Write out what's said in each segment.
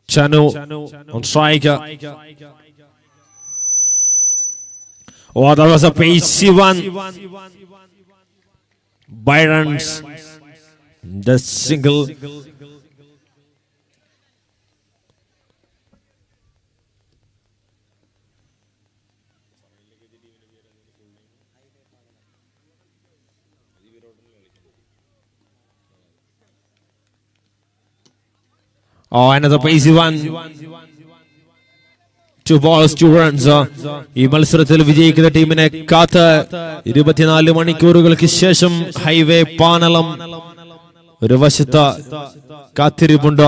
Chanu on strike. Oh, that was a pacey one. Byron's the single. Oh, another pacey one. 2 balls, 2 runs. ഈ മത്സരത്തിൽ വിജയിക്കുന്ന ടീമിനെ കാത്ത് 24 മണിക്കൂറുകൾക്ക് ശേഷം ഹൈവേ പാനളം ഒരു വശത്ത് കാത്തിരിപ്പുണ്ട്.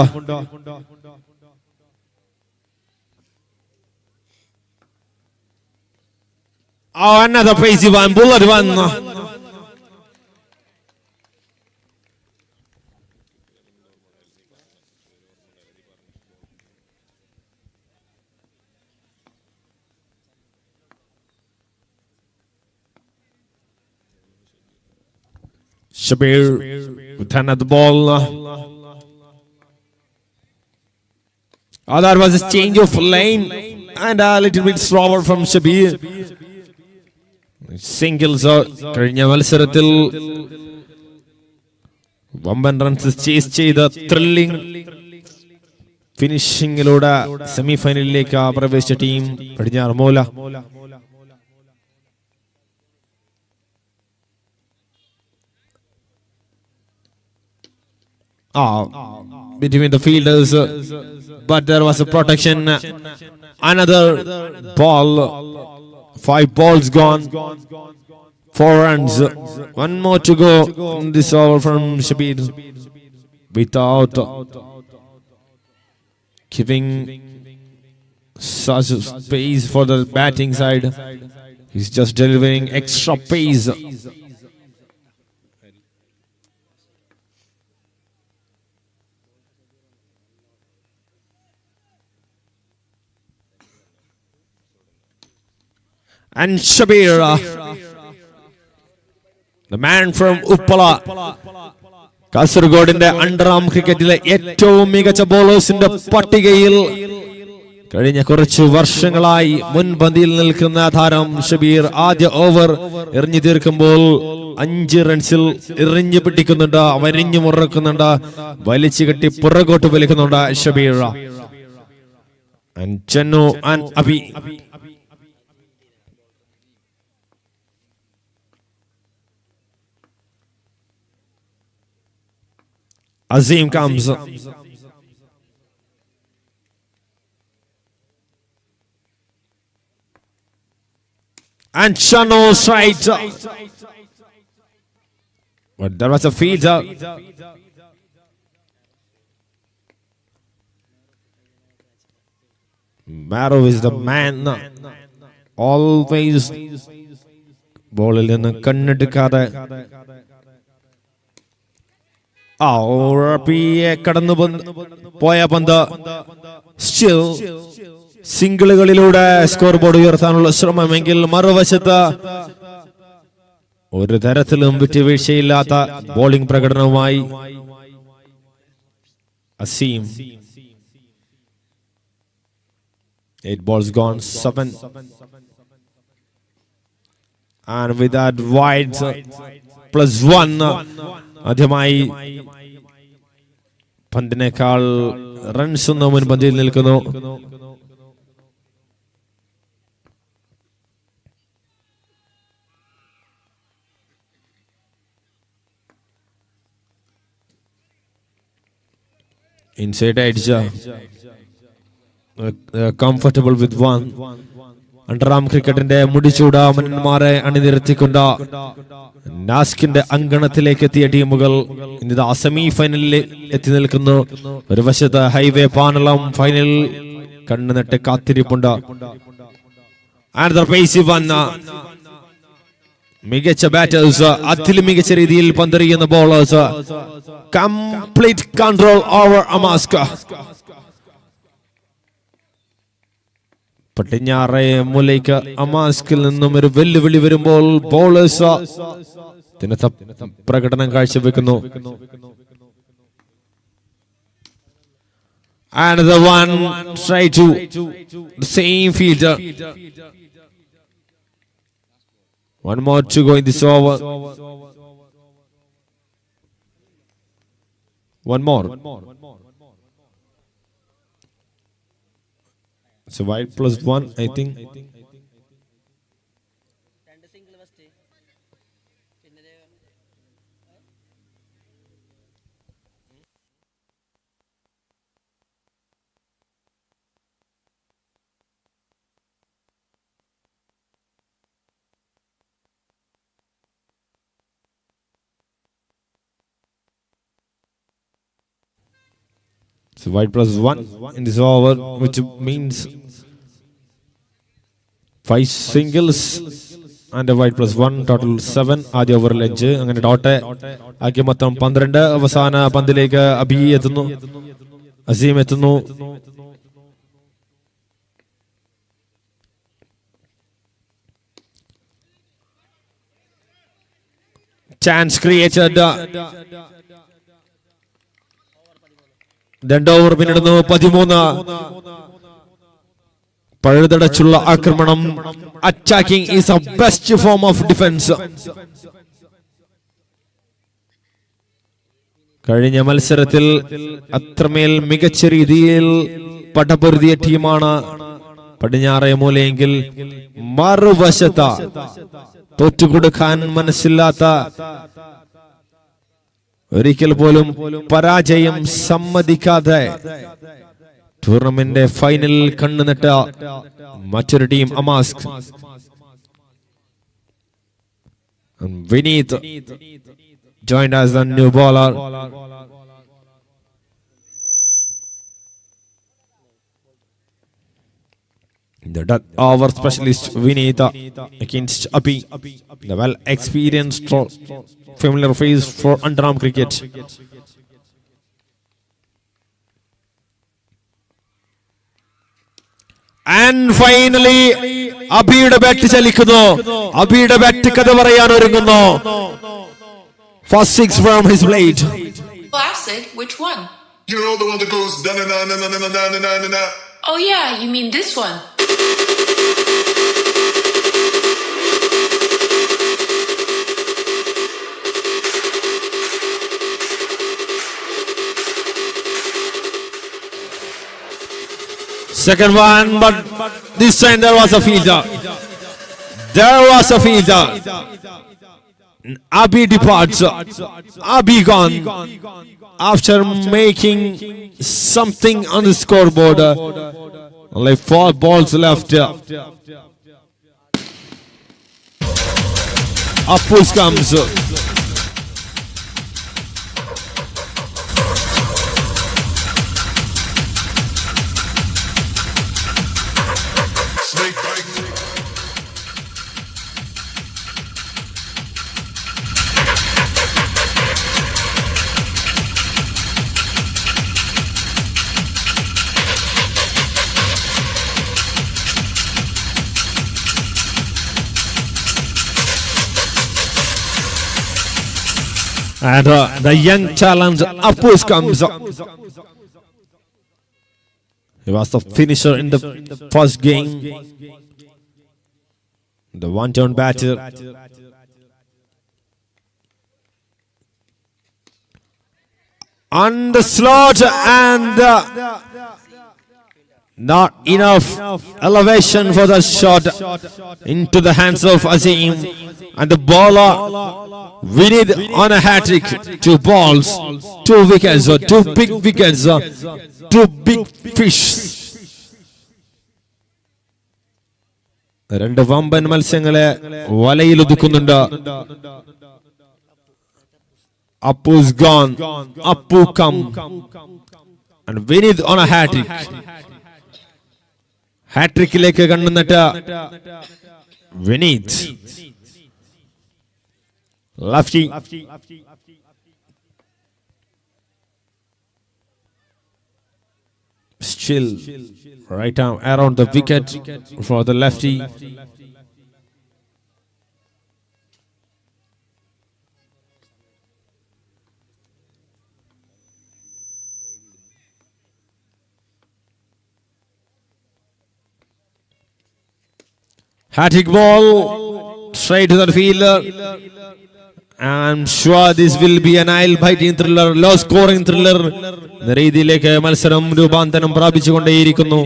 Oh, another pacey one, bullet one. Shabir with another ball. Oh, that was a change of lane and a little bit slower from Shabir. Singles കഴിഞ്ഞ മത്സരത്തിൽ വമ്പൻ റൺസ് ചേസ് ചെയ്ത ത്രില്ലിംഗ് ഫിനിഷിംഗിലൂടെ സെമി ഫൈനലിലേക്ക് പ്രവേശിച്ച team പടിഞ്ഞാറമൂല. Between the fielders, but there was a protection. Another ball. 5 balls gone. 4 runs. 1 more to go in this over from Shabir. Without giving such space for the batting side, he's just delivering extra pace. And Shabir, the man from Uppala, കാസർഗോഡിന്റെ underarm ക്രിക്കറ്റിലെ ഏറ്റവും മികച്ച ബോളേഴ്സിന്റെ പട്ടികയിൽ കഴിഞ്ഞ കുറച്ചു വർഷങ്ങളായി മുൻപന്തിയിൽ നിൽക്കുന്ന താരം ഷബീർ ആദ്യ ഓവർ എറിഞ്ഞു തീർക്കുമ്പോൾ 5 റൺസിൽ എറിഞ്ഞു പിടിക്കുന്നുണ്ട്, വരിഞ്ഞു മുറക്കുന്നുണ്ട്, വലിച്ചു കെട്ടി പുറകോട്ട് വലിക്കുന്നുണ്ട് Shabeer. And Chanu and Abhi. Azim comes. And Chanu straight. But there was a feeder. Marrow is the man. Always ball in the kannedukade. കടന്നു പോയ പന്ത് സ്റ്റിൽ സിംഗിളുകളിലൂടെ സ്കോർ ബോർഡ് ഉയർത്താനുള്ള ശ്രമമെങ്കിൽ മറുവശത്ത് ഒരു തരത്തിലും വിട്ടുവീഴ്ചയില്ലാത്ത bowling പ്രകടനവുമായി Azeem. 8 balls gone, 7. And with that wide +1, ആദ്യമായി പന്തിനേക്കാൾ runs മുൻപന്തിയിൽ നിൽക്കുന്നു. Inside edge, comfortable with 1. Underarm ക്രിക്കറ്റിന്റെ മുടിച്ചൂടാമന്മാരെ അണിനിരത്തിക്കൊണ്ട് നാസ്കിന്റെ അങ്കണത്തിലേക്ക് എത്തിയ ടീമുകൾ ഇന്ന് സെമി ഫൈനലിൽ എത്തി നിൽക്കുന്നു. ഒരു വശത്ത് ഹൈവേ പാനളം ഫൈനൽ കണ്ണുനട്ട് കാത്തിരിപ്പുണ്ട്. മികച്ച ബാറ്റേഴ്സ്, അതിലും മികച്ച രീതിയിൽ പന്തെറിയുന്ന ബോളേഴ്സ്. കംപ്ലീറ്റ് കൺട്രോൾ ഓവർ അമാസ്ക. പടിഞ്ഞാറേ മൂലയ്ക്ക് അമാസ്കിൽ നിന്നും ഒരു വെല്ലുവിളി വരുമ്പോൾ ബോളേഴ്സ് പ്രകടനം കാഴ്ചവെക്കുന്നു. Another one try to the same fielder. One more to go in this over. One more. So white plus one, I think. So white plus one in this over, which means 5 singles and a white plus one, total 7. ആദ്യ ഓവറിൽ 5. അങ്ങനെ dot ആക്കി മൊത്തം 12. അവസാന പന്തിലേക്ക് അബി എത്തുന്നു, അസീം എത്തുന്നു. Chance created. 2 over പിന്നിടുന്നു. 13. പഴുതടച്ചുള്ള ആക്രമണം. Attacking is A best form of defence. കഴിഞ്ഞ മത്സരത്തിൽ അത്രമേൽ മികച്ച രീതിയിൽ പടപൊരുതിയ ടീമാണ് പടിഞ്ഞാറേ മൂലയെങ്കിൽ മറുവശത്ത് തോറ്റുകൊടുക്കാൻ മനസ്സില്ലാത്ത, ഒരിക്കൽ പോലും പരാജയം സമ്മതിക്കാതെ ടൂർണമെന്റ് ഫൈനലിൽ കണ്ണുനട്ട മറ്റൊരു ടീം അമാസ്ക്. Vineeth joined as the new bowler. The death over specialist Vinita against Abhi, the well-experienced familiar face for underarm cricket. And finally, Abhiയുടെ ബാറ്റ് ചലിക്കുന്നു. അബിയുടെ ബാറ്റ് കഥ പറയാൻ ഒരുങ്ങുന്നു. First 6 from his blade. Classic? Which one? You know the one that goes da na na na na na na na na na. Oh yeah, you mean this one? Second one, but this time there was a fielder. There was a fielder. Abhi departs. Abhi gone. After making something on the scoreboard. Only 4 balls left. Appus comes. Snake biting. And the young talent Appus comes. He was the finisher in the first game. The one-turn batter. On the slot and not enough elevation for the shot into the hands of Azim. And the bowler Vinid on a hat-trick. 2 balls, 2 wickets, 2 big wickets, 2 big fish. 2 വമ്പൻ മത്സ്യങ്ങളെ വലയിൽ ഒതുക്കുന്നുണ്ട്. Appu's gone. Appu come. And Vinid on a hat-trick. Hat-trickിലേക്ക് കണ്ണുനട്ട Vinid. Lefty. Still right arm around the wicket for the lefty. Hat-trick ball straight to the fielder. I'm sure this will be an nail-biting thriller, low-scoring thriller. എന്ന രീതിയിലേക്ക് മത്സരം രൂപാന്തരം പ്രാപിച്ചുകൊണ്ടേയിരിക്കുന്നു.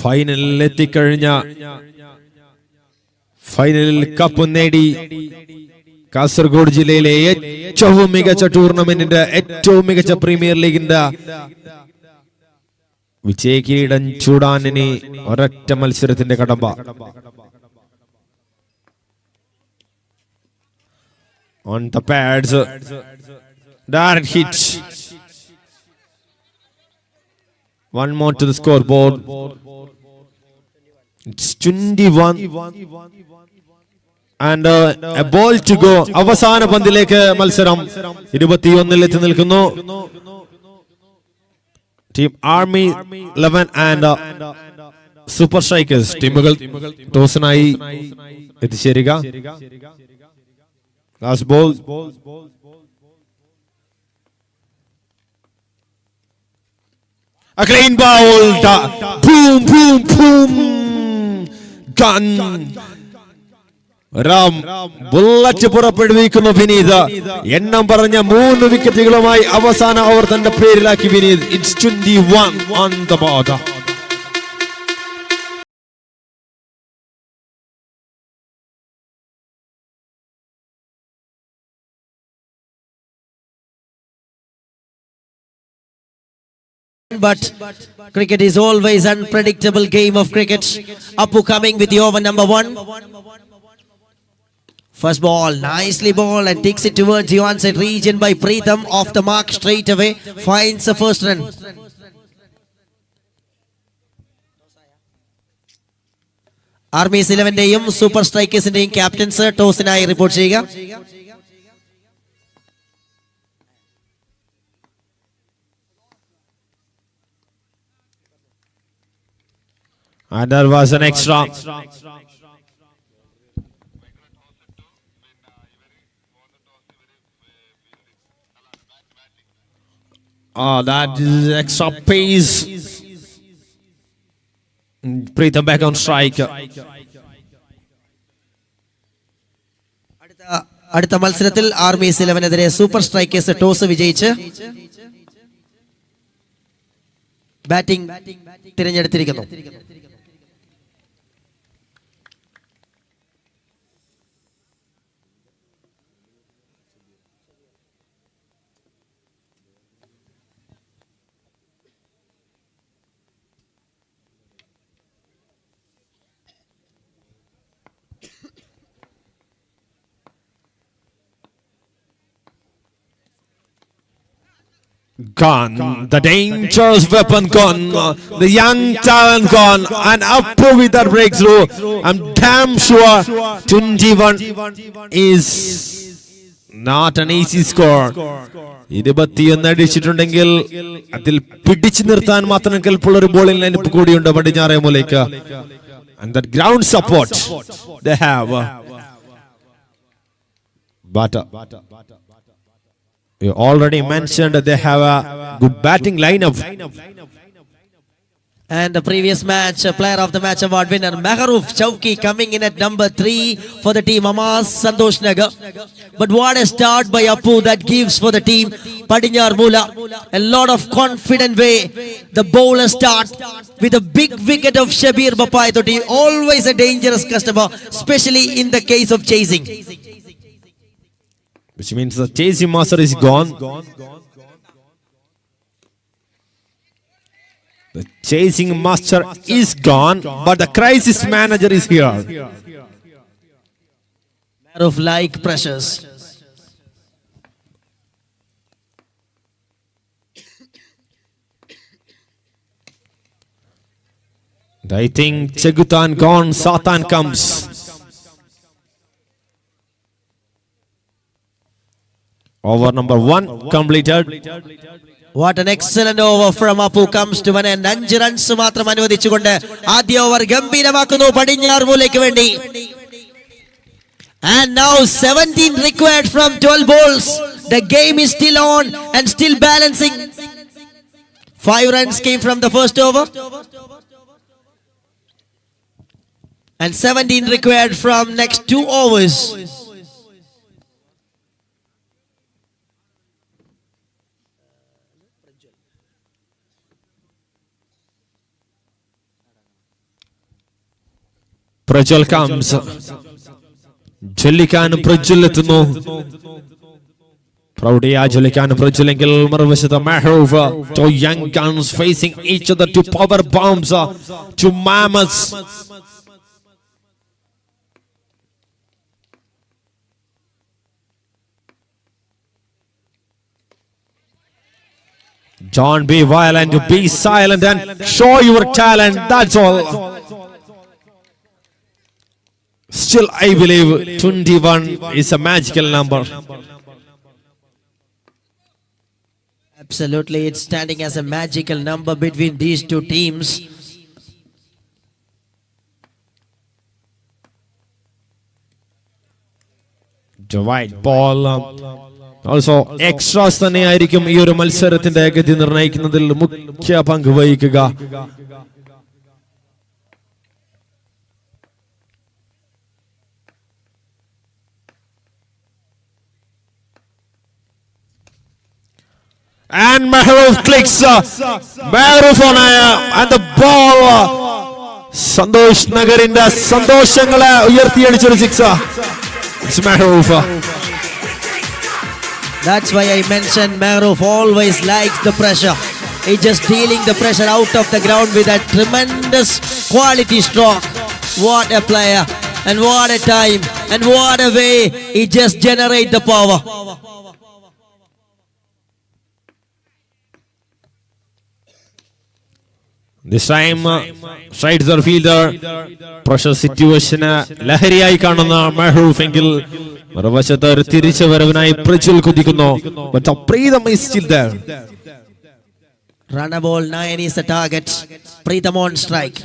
ഫൈനലിൽ എത്തിക്കഴിഞ്ഞ, ഫൈനലിൽ cup നേടി കാസർഗോഡ് ജില്ലയിലെ ഏറ്റവും മികച്ച ടൂർണമെന്റിന്റെ, ഏറ്റവും മികച്ച പ്രീമിയർ ലീഗിന്റെ വിജയകിരീടം ചൂടാൻ ഇനി ഒരൊറ്റ മത്സരത്തിന്റെ കടമ്പ. On the pads, direct hit. One more to the scoreboard. It's 21 and a ball to go. അവസാന പന്തിലേക്ക് മത്സരം 21 എത്തി നിൽക്കുന്നു. Team army 11 and super strikers ടീമുകൾ ടോസിനായി എത്തിച്ചേരുക. Last ball. A clean ball. Boom, boom, boom. Gun. Ram bullet പുറപ്പെടുവിക്കുന്നു വിനീത്. എണ്ണം പറഞ്ഞ 3 വിക്കറ്റുകളുമായി അവസാന ഓവർ തന്റെ പേരിലാക്കി Vineeth. It's 21 on the board. But cricket is always unpredictable game of cricket. Appu coming with the over number 1. First ball, nicely ball and takes it towards the onside region by Preetham. Off the mark straight away, finds the first run. Army 11-ന്റെയും super സ്ട്രൈക്കേഴ്സിന്റെയും captains ടോസിനായി report ചെയ്യുക. And there was an extra. That is extra pace. Preetham back on strike. അടുത്ത മത്സരത്തിൽ army 11-നെതിരെ super strikers toss വിജയിച്ച് batting തിരഞ്ഞെടുത്തിരിക്കുന്നു. Gone, the dangerous weapon gone, the young talent gone, and Appu with that breakthrough. I'm damn sure 21 is not an easy score. 21 അടിച്ചിട്ടുണ്ടെങ്കിൽ അതിൽ പിടിച്ചു നിർത്താൻ മാത്രം കെൽപ്പുള്ള ഒരു bowling lineup കൂടിയുണ്ട് പടിഞ്ഞാറേ മൂലയ്ക്ക്. And that ground support they have. But you already mentioned that they have a good batting lineup. And the previous match, player of the match award winner Maharoof Chowki coming in at number 3 for the team Amas Santosh Nagar. But what a start by Appu that gives for the team Padinyar Mula. A lot of confident way. The bowler start with a big wicket of Shabir Bapai. Always a dangerous customer, especially in the case of chasing. Which means the chasing master is gone. The chasing master is gone, but the crisis manager is here. Of like pressures. I think Chegutan gone, Satan comes. Over number 1 completed. What an excellent over from Appu comes to an end. 5 runs മാത്രം അനുവദിച്ചുകൊണ്ട് ആദ്യ over ഗംഭീരമാക്കുന്നു പടിഞ്ഞാർ മൂലയ്ക്ക് വേണ്ടി. And now 17 required from 12 balls. The game is still on and still balancing. 5 runs came from the first over. And 17 required from next 2 overs. Prajwal comes. ജ്വലിക്കാൻ Prajwal എത്തുന്നു. പ്രൗഢിയ ജ്വലിക്കാൻ പ്രജ്വലെങ്കിൽ മറുവശത്ത് Mehroof. Two young guns facing each other, two power bombs, two mammoths. Don't be violent, be silent and show your talent, that's all. Still, I believe 21 is a magical number. Absolutely, it's standing as a magical number between these two teams. The white ball. Also, extras തന്നെയായിരിക്കും ഈ ഒരു മത്സരത്തിന്റെ ഗതി നിർണ്ണയിക്കുന്നതിൽ മുഖ്യ പങ്ക് വഹിക്കുക. And Mehroof clicks. Mehroof on and the ball. Santhosh നഗറിന്റെ സന്തോഷങ്ങളെ ഉയർത്തിയടിച്ചൊരു six. It's Mehroof. That's why I mentioned Mehroof always likes the pressure. He's just dealing the pressure out of the ground with a tremendous quality stroke. What a player, and what a time, and what a way he just generates the power. This time, straight the fielder. Pressure situation ലഹരിയായി കാണുന്ന മെഹ്റൂഫ് എങ്കിൽ മറുവശത്ത് ഒരു തിരിച്ചു വരവിനായി Prajwal കുതിക്കുന്നു. But Preetham is still there. Run a ball 9 is the target. Preetham on strike.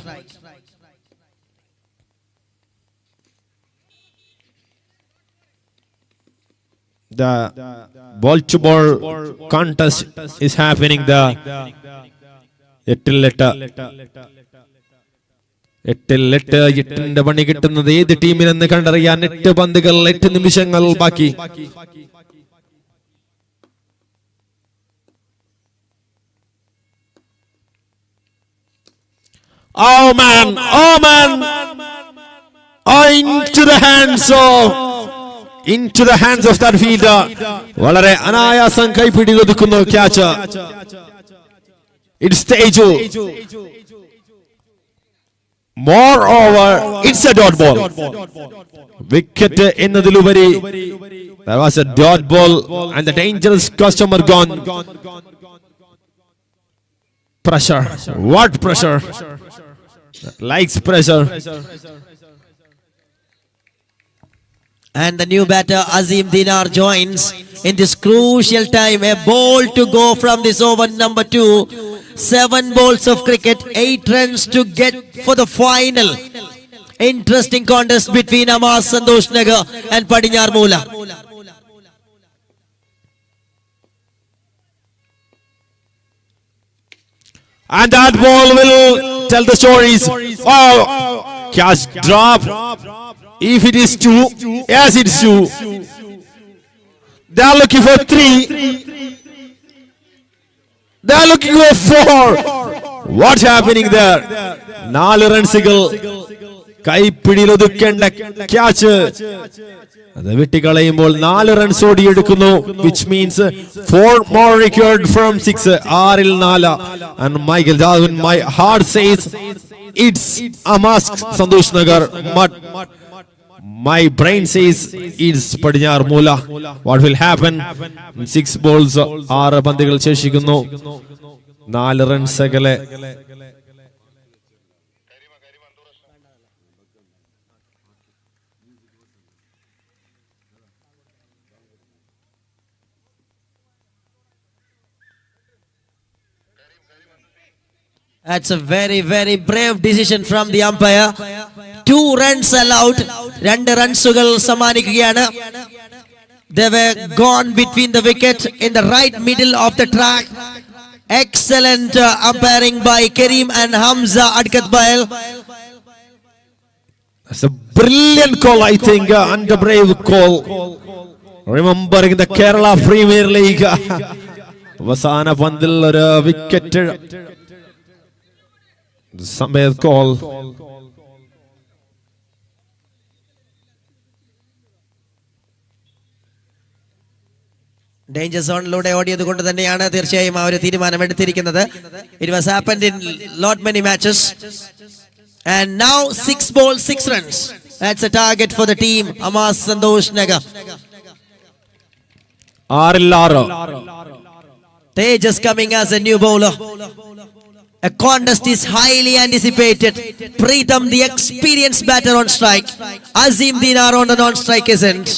The ball to ball contest is happening. The എട്ടിന്റെ പണി കിട്ടുന്നത് ഏത് ടീമിനെന്ന് കണ്ടറിയാൻ 8 പന്തുകൾ 8 നിമിഷങ്ങൾ ബാക്കി. Oh man, into the hands of that fielder. വളരെ അനായാസം കൈപ്പിടിയിൽ ഒതുക്കുന്നു catch. It's Teju. Moreover, it's a dot ball. Wicket എന്നതിലുപരി there was a dot ball and the dangerous customer gone. Pressure. What pressure? Likes pressure. And the new batter Azim Dinar joins in this crucial time. A ball to go from this over number 2. 7 balls of cricket, 8 runs to get for the final. Interesting contest between Hamas Santosh Nagar and Padinyar Moola. And that ball will tell the stories. Oh, catch drop. If it is 2, yes, it's 2. They are looking for 3. They are looking for 4. What's happening there? 4 റൺസുകൾ കൈപ്പിടിയിൽ ഒതുക്കേണ്ട catch അത് വെട്ടിക്കളയുമ്പോൾ 4 runs ഓടിയെടുക്കുന്നു. Which means 4 more required from 6. 6ൽ 4. And Michael Darwin, my heart says it's Hamas Santosh Nagar. My brain says it's Padinyar Moola. What will happen? 6 balls, 6 പന്തുകൾ ശേഷിക്കുന്നു. 4 runs അകലെ. That's a very, very brave decision from the umpire. 2 runs allowed. 2 റൺസുകൾ സമ്മാനിക്കുകയാണ്. They were gone between the wicket in the right middle of the track. Excellent umpiring by Kareem and Hamza Adkatbail. That's a brilliant call, I think, and a brave call. Remembering the Kerala Premier League. അവസാന പന്തിൽ ഒരു wicket സമയത്ത് call. Danger സോണിലൂടെ ഓടിയത് കൊണ്ട് തന്നെയാണ് തീർച്ചയായും ആ ഒരു തീരുമാനം എടുത്തിരിക്കുന്നത്. It was happened in lot many matches. And now 6 balls 6 runs. That's a target for the team. Amas Santosh Nagar. 6-6. Tejas coming as a new bowler. A contest is highly anticipated. Pritham, the experienced batter, on strike. Azim Dinar on the non-strike isn't.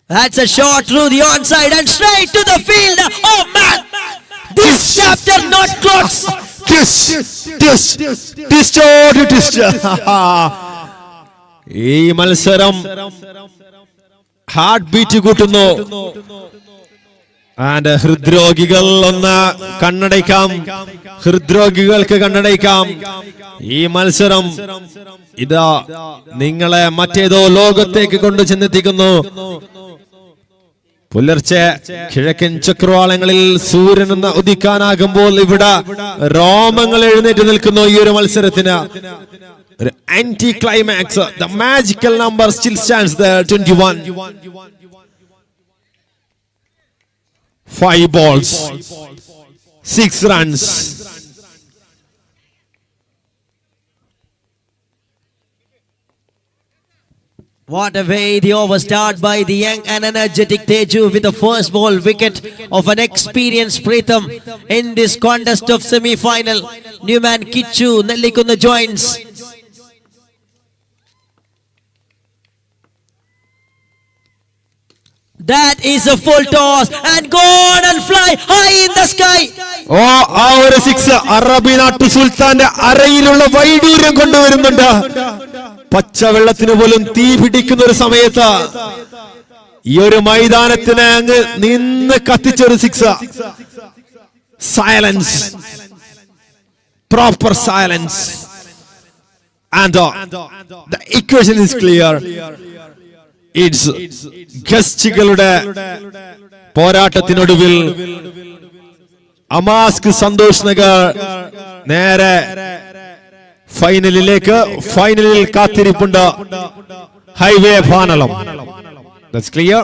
That's a shot through the onside and straight to the field. Oh man! This chapter not closed. ഈ മത്സരം heart beat കൂട്ടുന്നു. And ഹൃദ്രോഗികൾ ഒന്ന് കണ്ണടയ്ക്കാം, ഹൃദ്രോഗികൾക്ക് കണ്ണടയ്ക്കാം. ഈ മത്സരം ഇതാ നിങ്ങളെ മറ്റേതോ ലോകത്തേക്ക് കൊണ്ടു ചെന്നെത്തിക്കുന്നു. പുലർച്ചെ കിഴക്കൻ ചക്രവാളങ്ങളിൽ സൂര്യൻ ഒന്ന് ഉദിക്കാനാകുമ്പോൾ ഇവിടെ രോമങ്ങൾ എഴുന്നേറ്റ് നിൽക്കുന്നു. ഈ ഒരു മത്സരത്തിന് ഒരു anticlimax. The magical number still stands there, 21. 5 balls 6 runs. What a way the over start by the young and energetic Teju with the first ball wicket of an experienced Pritham in this contest of semi-final. Newman Kichu Nellikunda joins. That is a full toss and gone and fly high in the sky. ആ ഒരു 6 അറബി നാട്ടു സുൽത്താന്റെ അരയിലുള്ള വൈഡൂര്യം കൊണ്ടുവരുന്നുണ്ട്. പച്ചവെള്ളത്തിന് പോലും തീ പിടിക്കുന്ന ഒരു സമയത്ത് ഈ ഒരു മൈതാനത്തിന് അങ്ങ് നിന്ന് കത്തിച്ചൊരു 6. Silence, proper silence. And the equation is clear. It's ഗസ്റ്റുകളുടെ പോരാട്ടത്തിനൊടുവിൽ അമാസ്ക് സന്തോഷ് നഗർ നേരെ ഫൈനലിലേക്ക്, ഫൈനലിൽ കാത്തിരിപ്പുണ്ട് ഹൈവേ ഫാനലം. That's clear.